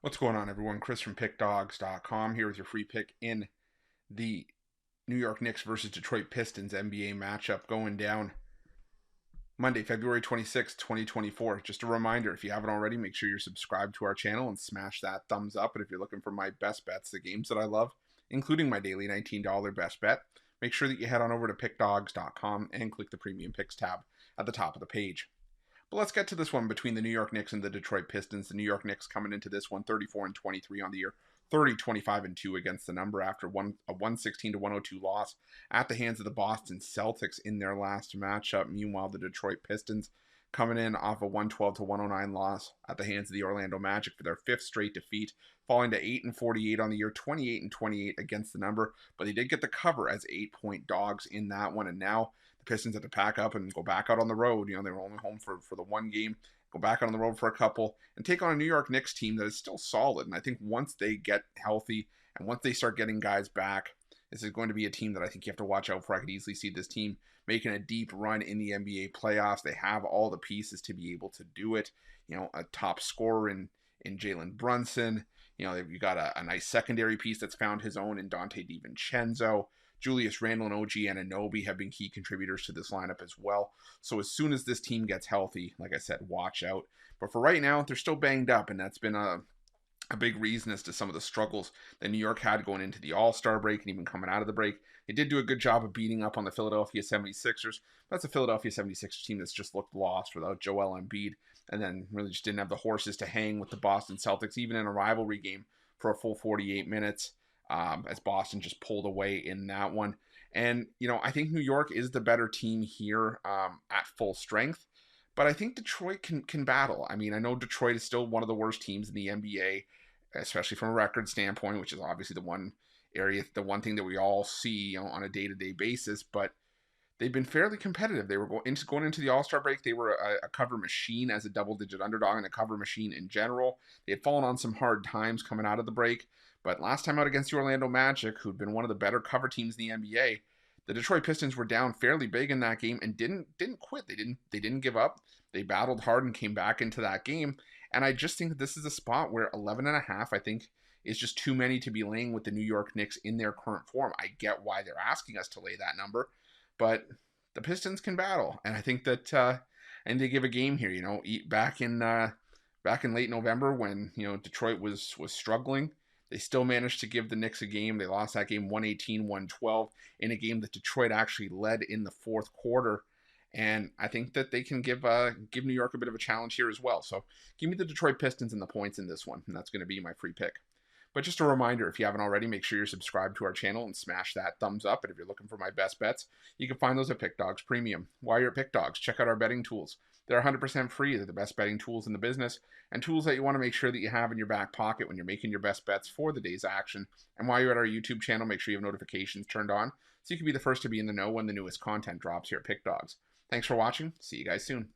What's going on, everyone? Chris from Pickdawgz.com here with your free pick in the New York Knicks versus Detroit Pistons NBA matchup going down Monday, February 26th, 2024. Just a reminder, if you haven't already, make sure you're subscribed to our channel and smash that thumbs up. And if you're looking for my best bets, the games that I love, including my daily $19 best bet, make sure that you head on over to Pickdawgz.com and click the Premium Picks tab at the top of the page. But let's get to this one between the New York Knicks and the Detroit Pistons. The New York Knicks coming into this one 34-23 on the year, 30-25-2 against the number after a 116-102 loss at the hands of the Boston Celtics in their last matchup. Meanwhile, the Detroit Pistons coming in off a 112-109 loss at the hands of the Orlando Magic for their fifth straight defeat, falling to 8-48 on the year, 28-28 against the number. But they did get the cover as 8-point dogs in that one, and now the Pistons had to pack up and go back out on the road. You know, they were only home for the one game. Go back out on the road for a couple and take on a New York Knicks team that is still solid. And I think once they get healthy and once they start getting guys back, this is going to be a team that I think you have to watch out for. I could easily see this team making a deep run in the NBA playoffs. They have all the pieces to be able to do it. You know, a top scorer in Jalen Brunson. You know, you got a nice secondary piece that's found his own in Dante DiVincenzo. Julius Randle and OG Anunoby have been key contributors to this lineup as well. So as soon as this team gets healthy, like I said, watch out. But for right now, they're still banged up, and that's been a big reason as to some of the struggles that New York had going into the All-Star break and even coming out of the break. They did do a good job of beating up on the Philadelphia 76ers. That's a Philadelphia 76ers team that's just looked lost without Joel Embiid, and then really just didn't have the horses to hang with the Boston Celtics, even in a rivalry game for a full 48 minutes. As Boston just pulled away in that one. And, you know, I think New York is the better team here at full strength, but I think Detroit can battle. I mean, I know Detroit is still one of the worst teams in the NBA, especially from a record standpoint, which is obviously the one area, the one thing that we all see, you know, on a day-to-day basis, but they've been fairly competitive. They were going into the All-Star break. They were a cover machine as a double-digit underdog and a cover machine in general. They had fallen on some hard times coming out of the break, but last time out against the Orlando Magic, who'd been one of the better cover teams in the NBA, the Detroit Pistons were down fairly big in that game and didn't quit. They didn't give up. They battled hard and came back into that game. And I just think that this is a spot where 11.5, I think, is just too many to be laying with the New York Knicks in their current form. I get why they're asking us to lay that number, but the Pistons can battle, and I think that and they give a game here. You know, back in late November when Detroit was struggling, they still managed to give the Knicks a game. They lost that game 118-112 in a game that Detroit actually led in the fourth quarter. And I think that they can give New York a bit of a challenge here as well. So give me the Detroit Pistons and the points in this one, and that's going to be my free pick. But just a reminder, if you haven't already, make sure you're subscribed to our channel and smash that thumbs up. And if you're looking for my best bets, you can find those at Pickdawgz Premium. While you're at Pickdawgz, check out our betting tools. They're 100% free. They're the best betting tools in the business and tools that you want to make sure that you have in your back pocket when you're making your best bets for the day's action. And while you're at our YouTube channel, make sure you have notifications turned on so you can be the first to be in the know when the newest content drops here at Pickdawgz. Thanks for watching. See you guys soon.